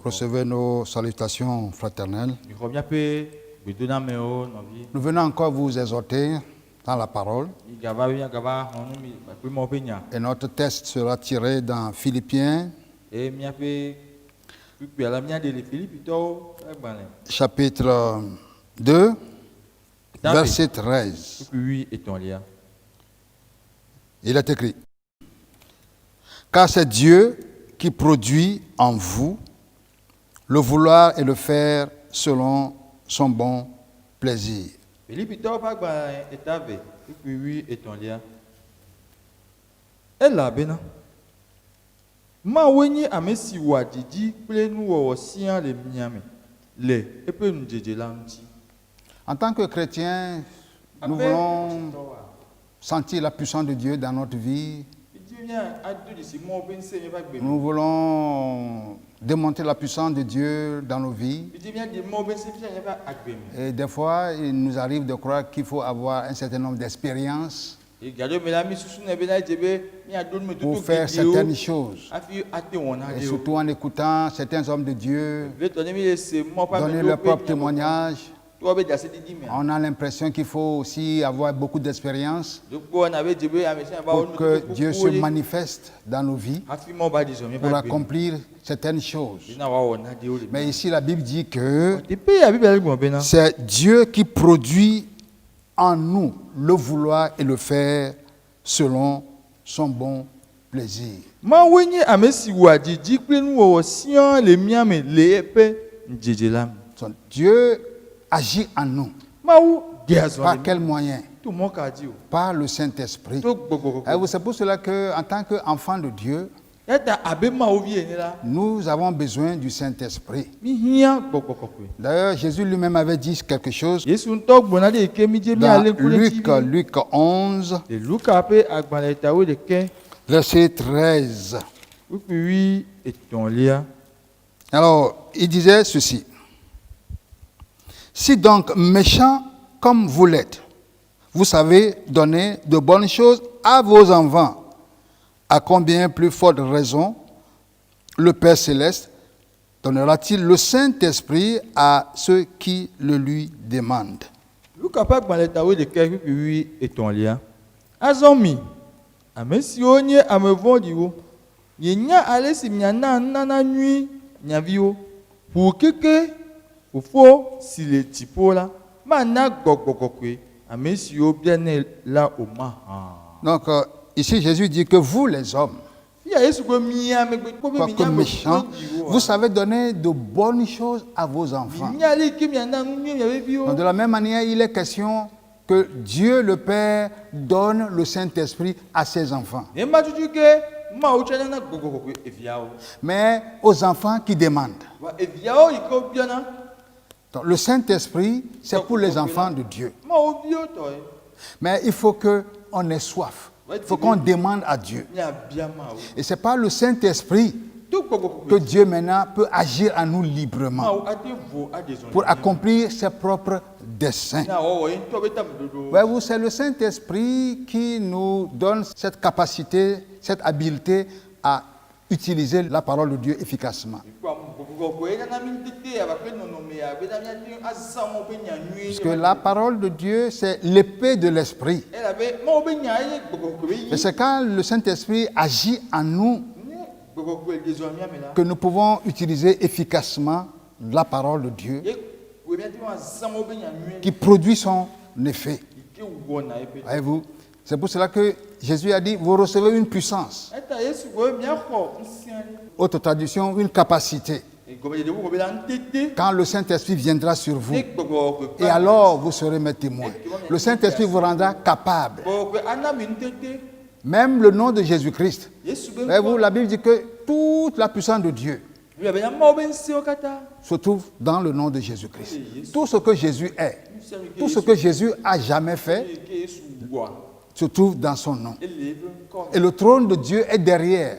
Recevez nos salutations fraternelles. Nous venons encore vous exhorter dans la parole. Et notre texte sera tiré dans Philippiens, chapitre 2, verset 13. Il est écrit: car c'est Dieu qui produit en vous le vouloir et le faire selon son bon plaisir. En tant que chrétiens, nous voulons sentir la puissance de Dieu dans notre vie. Nous voulons démontrer la puissance de Dieu dans nos vies. Et des fois, il nous arrive de croire qu'il faut avoir un certain nombre d'expériences pour faire certaines choses. Et surtout en écoutant certains hommes de Dieu donner leur propre témoignage. On a l'impression qu'il faut aussi avoir beaucoup d'expérience pour que Dieu se manifeste dans nos vies, pour accomplir certaines choses. Mais ici, la Bible dit que c'est Dieu qui produit en nous le vouloir et le faire selon son bon plaisir. Dieu agit en nous. Par quel moyen? Par le Saint-Esprit. C'est pour cela qu'en tant qu'enfant de Dieu, nous avons besoin du Saint-Esprit. D'ailleurs, Jésus lui-même avait dit quelque chose dans Luc 11, verset 13. Alors, il disait ceci: si donc méchants comme vous l'êtes, vous savez donner de bonnes choses à vos enfants, à combien plus forte raison le Père Céleste donnera-t-il le Saint-Esprit à ceux qui le lui demandent? Donc, ici, Jésus dit que vous, les hommes, quoique méchants, vous savez donner de bonnes choses à vos enfants. Donc, de la même manière, il est question que Dieu le Père donne le Saint-Esprit à ses enfants. Mais aux enfants qui demandent. Donc, le Saint-Esprit, c'est pour les enfants de Dieu. Mais il faut qu'on ait soif. Il faut qu'on demande à Dieu. Et c'est par le Saint-Esprit que Dieu maintenant peut agir en nous librement pour accomplir ses propres desseins. Voyez-vous, c'est le Saint-Esprit qui nous donne cette capacité, cette habileté à utiliser la parole de Dieu efficacement. Parce que la parole de Dieu, c'est l'épée de l'Esprit. Et c'est quand le Saint-Esprit agit en nous que nous pouvons utiliser efficacement la parole de Dieu qui produit son effet. Voyez-vous, c'est pour cela que Jésus a dit, vous recevez une puissance. Autre traduction, une capacité. Quand le Saint-Esprit viendra sur vous, et alors vous serez mes témoins. Le Saint-Esprit vous rendra capable. Même le nom de Jésus-Christ. Voyez-vous, la Bible dit que toute la puissance de Dieu se trouve dans le nom de Jésus-Christ. Tout ce que Jésus est, tout ce que Jésus a jamais fait, se trouve dans son nom. Et le trône de Dieu est derrière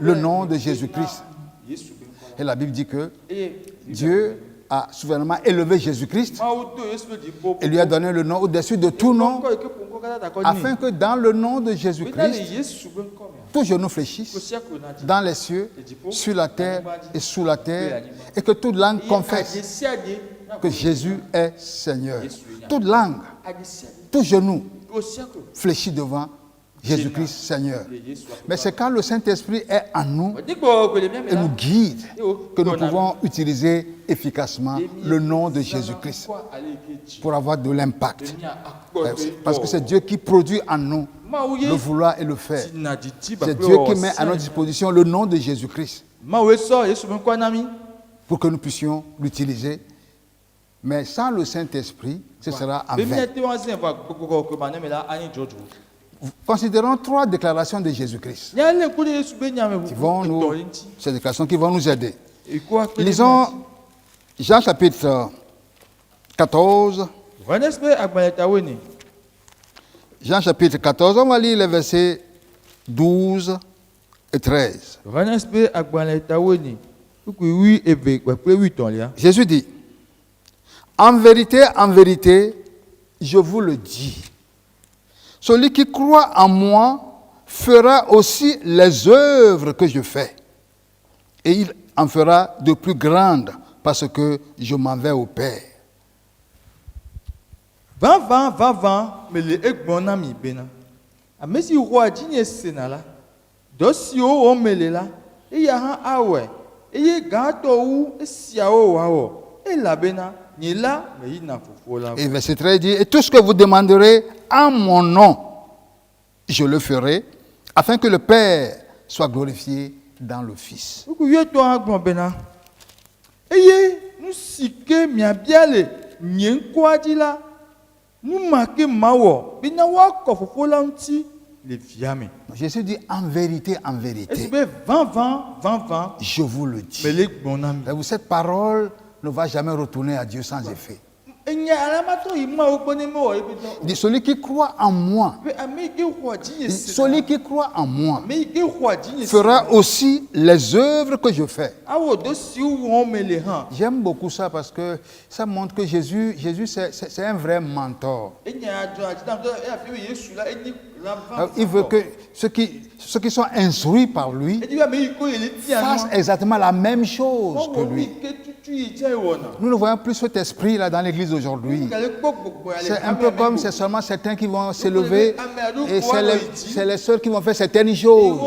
le nom de Jésus-Christ. Et la Bible dit que Dieu a souverainement élevé Jésus-Christ et lui a donné le nom au-dessus de tout nom, afin que dans le nom de Jésus-Christ, tout genou fléchisse dans les cieux, sur la terre et sous la terre, et que toute langue confesse que Jésus est Seigneur. Toute langue, tout genou fléchit devant Jésus-Christ Seigneur. Mais c'est quand le Saint-Esprit est en nous et nous guide que nous pouvons utiliser efficacement le nom de Jésus-Christ pour avoir de l'impact. Parce que c'est Dieu qui produit en nous le vouloir et le faire. C'est Dieu qui met à notre disposition le nom de Jésus-Christ pour que nous puissions l'utiliser. Mais sans le Saint-Esprit, ce sera en vain. Considérons 3 déclarations de Jésus-Christ. Ces déclarations qui vont nous aider. Lisons Jean chapitre 14. Jean chapitre 14, on va lire les versets 12 et 13. Jésus dit, en vérité, je vous le dis. Celui qui croit en moi fera aussi les œuvres que je fais. Et il en fera de plus grandes parce que je m'en vais au Père. Mais le egbonami bena. Amesi roi dine senala. Dosio o melela. E ya han awe. E ye gato ou siao wao. E la bena. Et verset 13 dit, et tout ce que vous demanderez en mon nom, je le ferai, afin que le Père soit glorifié dans le Fils. Jésus dit en vérité, je vous le dis. Et vous, cette parole ne va jamais retourner à Dieu sans effet. Il dit, celui qui croit en moi, fera aussi les œuvres que je fais. J'aime beaucoup ça parce que ça montre que Jésus c'est un vrai mentor. Il veut que ceux qui sont instruits par lui fassent exactement la même chose que lui. Nous ne voyons plus cet esprit-là dans l'église aujourd'hui. C'est un peu comme c'est seulement certains qui vont s'élever et c'est les seuls qui vont faire certaines choses.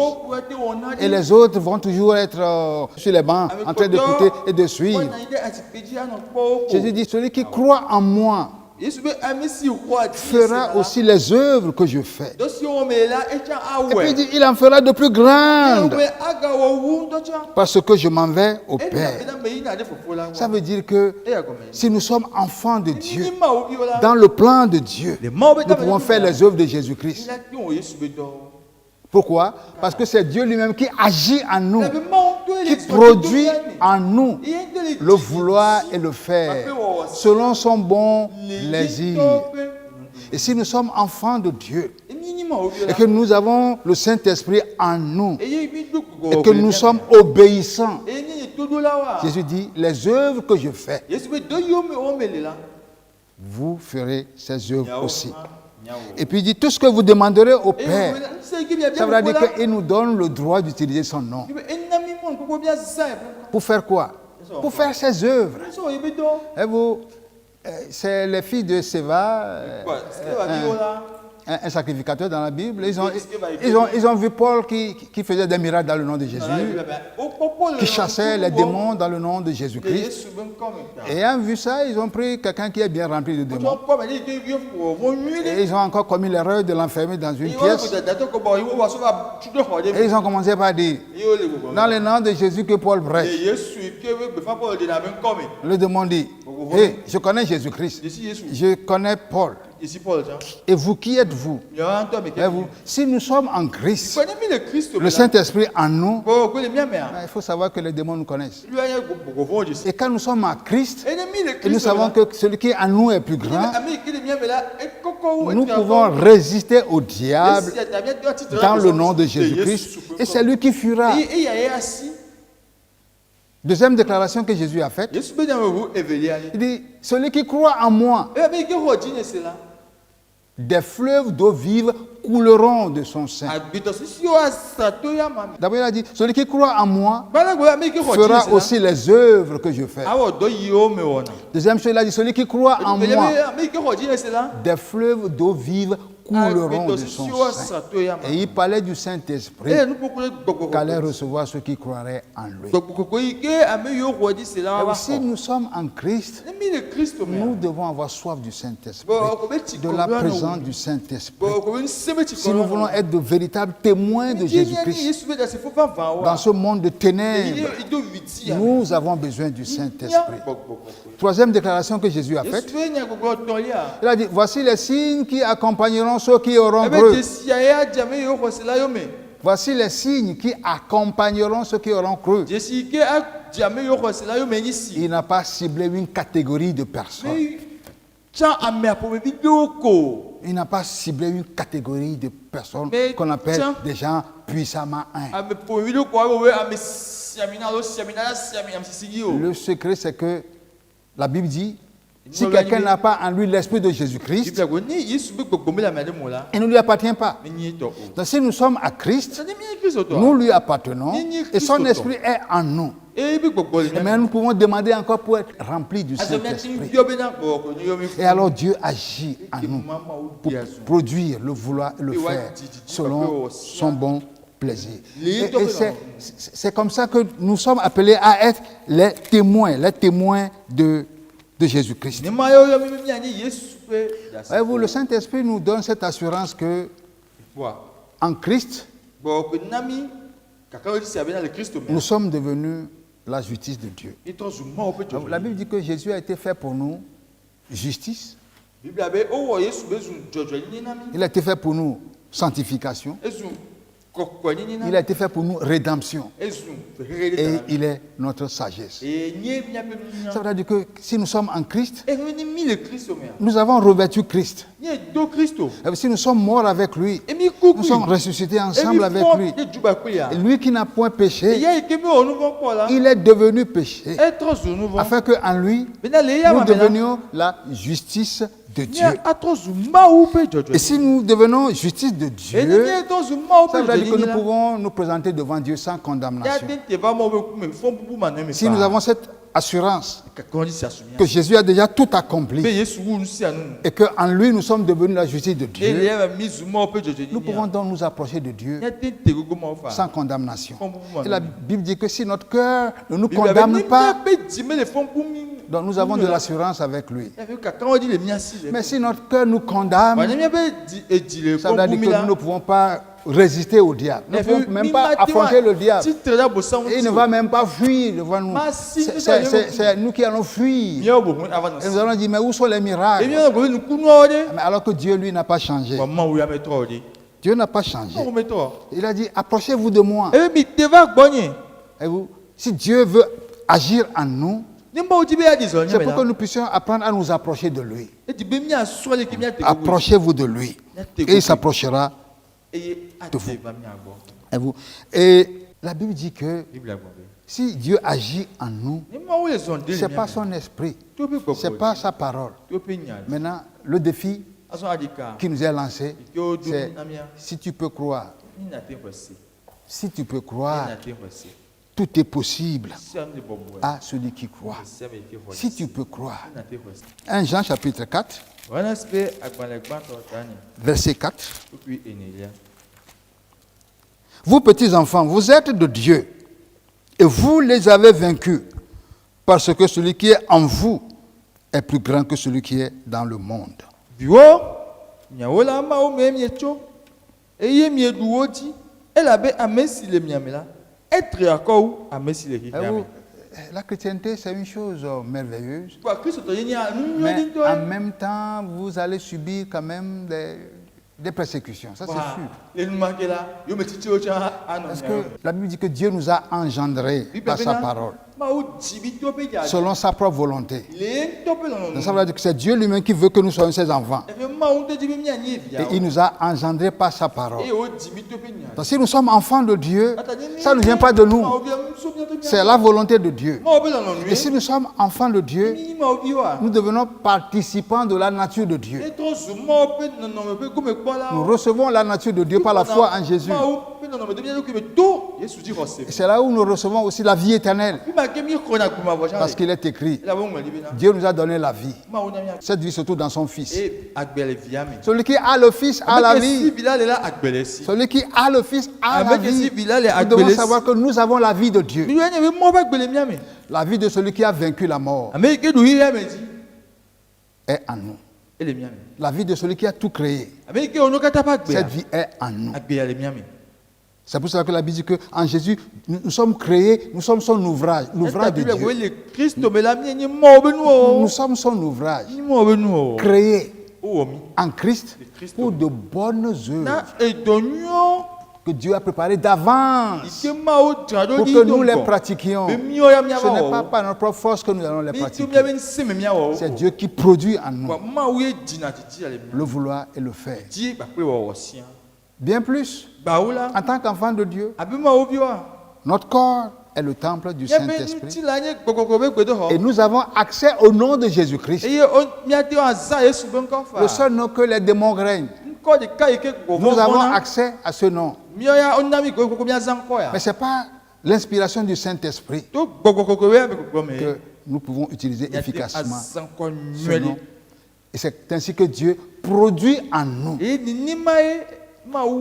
Et les autres vont toujours être sur les bancs en train d'écouter et de suivre. Jésus dit, celui qui croit en moi fera aussi les œuvres que je fais. Et puis il dit, il en fera de plus grandes parce que je m'en vais au Père. Ça veut dire que si nous sommes enfants de Dieu, dans le plan de Dieu, nous pouvons faire les œuvres de Jésus-Christ. Pourquoi? Parce que c'est Dieu lui-même qui agit en nous, qui produit en nous le vouloir et le faire, selon son bon plaisir. Et si nous sommes enfants de Dieu, et que nous avons le Saint-Esprit en nous, et que nous sommes obéissants, Jésus dit, les œuvres que je fais, vous ferez ces œuvres aussi. Et puis il dit, tout ce que vous demanderez au Père, ça veut dire qu'il nous donne le droit d'utiliser son nom. Pour faire quoi? Pour faire ses œuvres. Et vous, c'est les filles de Séva, un sacrificateur dans la Bible. Ils ont vu Paul qui faisait des miracles dans le nom de Jésus, qui chassait les démons dans le nom de Jésus-Christ. Et ayant vu ça, ils ont pris quelqu'un qui est bien rempli de démons. Et ils ont encore commis l'erreur de l'enfermer dans une pièce. Et ils ont commencé par dire, dans le nom de Jésus que Paul prêche. Le démon dit, hey, je connais Jésus-Christ, je connais Paul. Et vous, qui êtes-vous? Si nous sommes en Christ, le Saint-Esprit en nous, il faut savoir que les démons nous connaissent. Et quand nous sommes en Christ, et nous savons que celui qui est en nous est plus grand, nous pouvons résister au diable dans le nom de Jésus-Christ, et c'est lui qui fuira. Deuxième déclaration que Jésus a faite, il dit, celui qui croit en moi des fleuves d'eau vive couleront de son sein. D'abord, il a dit, celui qui croit en moi fera aussi les œuvres que je fais. Deuxième chose, il a dit, celui qui croit en moi, des fleuves d'eau vive couleront de son sein. Et il parlait du Saint-Esprit qu'allait recevoir ceux qui croiraient en lui. Et si nous sommes en Christ, nous devons avoir soif du Saint-Esprit, de la présence du Saint-Esprit. Si nous voulons être de véritables témoins de Jésus-Christ dans ce monde de ténèbres, nous avons besoin du Saint-Esprit. Troisième déclaration que Jésus a faite, il a dit, voici les signes qui accompagneront ceux qui auront cru. Voici les signes qui accompagneront ceux qui auront cru. Il n'a pas ciblé une catégorie de personnes. Il n'a pas ciblé une catégorie de personnes qu'on appelle des gens puissamment un. Le secret, c'est que la Bible dit, si quelqu'un n'a pas en lui l'esprit de Jésus-Christ, il ne lui appartient pas. Donc si nous sommes à Christ, nous lui appartenons et son esprit est en nous. Mais nous pouvons demander encore pour être remplis du Saint-Esprit. Et alors Dieu agit en nous pour produire, le vouloir et le faire selon son bon plaisir. Et c'est comme ça que nous sommes appelés à être les témoins de Jésus-Christ. Voyez-vous, le Saint-Esprit nous donne cette assurance que en Christ, nous sommes devenus la justice de Dieu. La Bible dit que Jésus a été fait pour nous justice. Il a été fait pour nous sanctification. Il a été fait pour nous rédemption. Et il est notre sagesse. Ça veut dire que si nous sommes en Christ, nous avons revêtu Christ. Et si nous sommes morts avec lui, nous sommes ressuscités ensemble avec lui. Et lui qui n'a point péché, il est devenu péché, afin qu'en lui, nous devenions la justice de Dieu. Et si nous devenons justice de Dieu, ça veut dire que nous pouvons nous présenter devant Dieu sans condamnation. Si nous avons cette assurance que Jésus a déjà tout accompli et qu'en lui nous sommes devenus la justice de Dieu, nous pouvons donc nous approcher de Dieu sans condamnation. Et la Bible dit que si notre cœur ne nous condamne pas, donc nous avons de l'assurance avec lui. Mais si notre cœur nous condamne, ça veut dire que nous ne pouvons pas résister au diable. Nous ne pouvons même pas affronter le diable. Et il ne va même pas fuir devant nous. C'est nous qui allons fuir. Et nous allons dire, mais où sont les miracles? Mais alors que Dieu, lui, n'a pas changé. Dieu n'a pas changé. Il a dit, approchez-vous de moi. Et vous, si Dieu veut agir en nous, c'est pour que nous puissions apprendre à nous approcher de lui. Approchez-vous de lui. Et il s'approchera de vous. Et la Bible dit que si Dieu agit en nous, ce n'est pas son esprit, ce n'est pas sa parole. Maintenant, le défi qui nous est lancé, c'est si tu peux croire. Si tu peux croire, tout est possible à celui qui croit. Si tu peux croire. 1 Jean chapitre 4, verset 4. Vous petits enfants, vous êtes de Dieu et vous les avez vaincus parce que celui qui est en vous est plus grand que celui qui est dans le monde. La chrétienté, c'est une chose merveilleuse. Mais en même temps, vous allez subir quand même des persécutions. Ça, c'est sûr. Parce que la Bible dit que Dieu nous a engendrés par sa parole. selon sa propre volonté. Donc ça veut dire que c'est Dieu lui-même qui veut que nous soyons ses enfants. Et il nous a engendrés par sa parole. Donc si nous sommes enfants de Dieu, ça ne vient pas de nous. C'est la volonté de Dieu. Et si nous sommes enfants de Dieu, nous devenons participants de la nature de Dieu. Nous recevons la nature de Dieu par la foi en Jésus. Et c'est là où nous recevons aussi la vie éternelle. Parce qu'il est écrit, Dieu nous a donné la vie. Cette vie se trouve dans son Fils. Celui qui a le Fils a la vie. Celui qui a le Fils a la vie. Nous devons savoir que nous avons la vie de Dieu. La vie de celui qui a vaincu la mort est en nous. La vie de celui qui a tout créé, cette vie est en nous. C'est pour cela que la Bible dit qu'en Jésus, nous sommes créés, nous sommes son ouvrage, l'ouvrage de Dieu. Nous sommes son ouvrage, créé en Christ pour de bonnes œuvres que Dieu a préparées d'avance pour que nous les pratiquions. Ce n'est pas par notre propre force que nous allons les pratiquer. C'est Dieu qui produit en nous le vouloir et le faire. Bien plus, en tant qu'enfant de Dieu, notre corps est le temple du Saint-Esprit. Et nous avons accès au nom de Jésus-Christ. Le seul nom que les démons règnent. Nous avons accès à ce nom. Mais ce n'est pas l'inspiration du Saint-Esprit que nous pouvons utiliser efficacement ce nom. Et c'est ainsi que Dieu produit en nous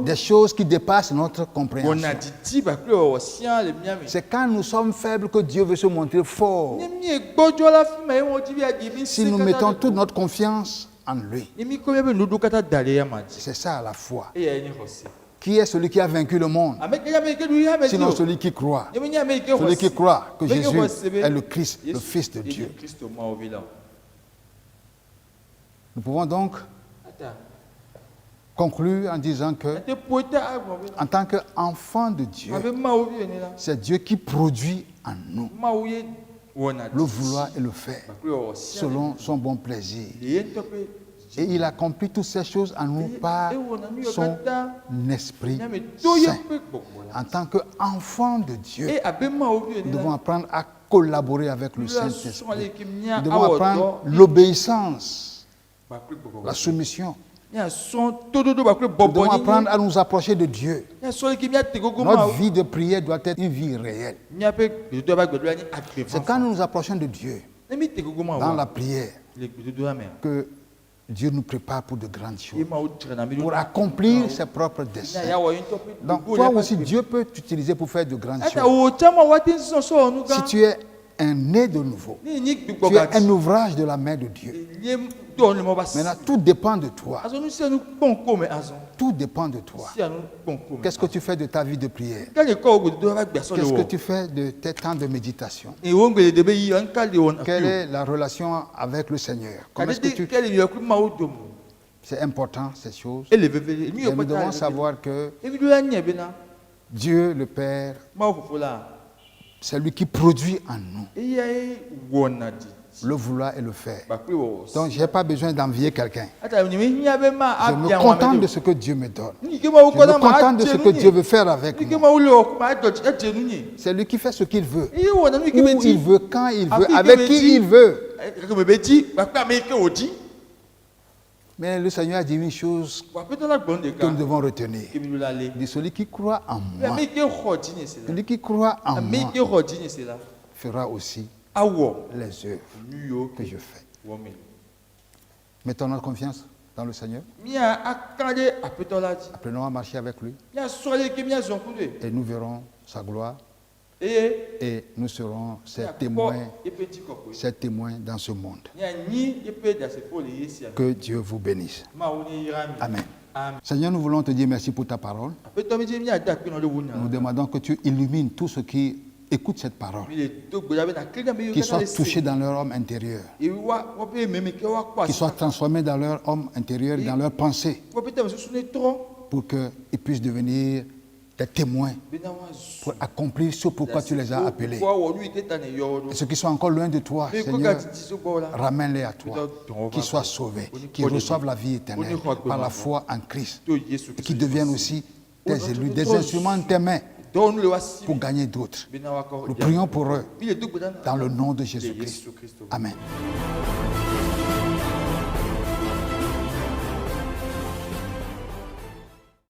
des choses qui dépassent notre compréhension. C'est quand nous sommes faibles que Dieu veut se montrer fort. Si nous mettons toute notre confiance en lui. C'est ça la foi. Qui est celui qui a vaincu le monde? Sinon celui qui croit. Celui qui croit que Jésus est le Christ, le Fils de Dieu. Nous pouvons donc conclure en disant que, en tant qu'enfant de Dieu, c'est Dieu qui produit en nous le vouloir et le faire selon son bon plaisir. Et il accomplit toutes ces choses en nous par son Esprit Saint. En tant qu'enfant de Dieu, nous devons apprendre à collaborer avec le Saint-Esprit. Nous devons apprendre l'obéissance, la soumission. Nous devons apprendre à nous approcher de Dieu. Notre vie de prière doit être une vie réelle. C'est quand nous nous approchons de Dieu, dans la prière, que Dieu nous prépare pour de grandes choses, pour accomplir ses propres desseins. Donc toi aussi, Dieu peut t'utiliser pour faire de grandes choses. Si tu es un né de nouveau, tu es un ouvrage de la main de Dieu. Maintenant, tout dépend de toi. Tout dépend de toi. Qu'est-ce que tu fais de ta vie de prière? Qu'est-ce que tu fais de tes temps de méditation? Quelle est la relation avec le Seigneur? C'est important, ces choses. Et nous devons savoir que Dieu, le Père, c'est lui qui produit en nous le vouloir et le faire. Donc, je n'ai pas besoin d'envier quelqu'un. Je me contente de ce que Dieu me donne. Je me contente de ce que Dieu veut faire avec moi. C'est lui qui fait ce qu'il veut. Où il veut, quand il veut, avec qui il veut. Mais le Seigneur a dit une chose que nous devons retenir. Il dit, celui qui croit en moi, celui qui croit en moi fera aussi les œuvres que je fais. Mettons notre confiance dans le Seigneur. Apprenons à marcher avec lui. Et nous verrons sa gloire. Et nous serons ses témoins dans ce monde. Que Dieu vous bénisse. Amen. Seigneur, nous voulons te dire merci pour ta parole. Nous demandons que tu illumines tous ceux qui écoutent cette parole, qui soient touchés dans leur homme intérieur, qui soient transformés dans leur homme intérieur, dans leur pensée, pour qu'ils puissent devenir des témoins pour accomplir ce pourquoi tu les as appelés. Et ceux qui sont encore loin de toi, Seigneur, ramène-les à toi, qu'ils soient sauvés, qu'ils reçoivent la vie éternelle par la foi en Christ et qu'ils deviennent aussi des élus, des instruments de tes mains pour gagner d'autres. Nous prions pour eux dans le nom de Jésus-Christ. Amen.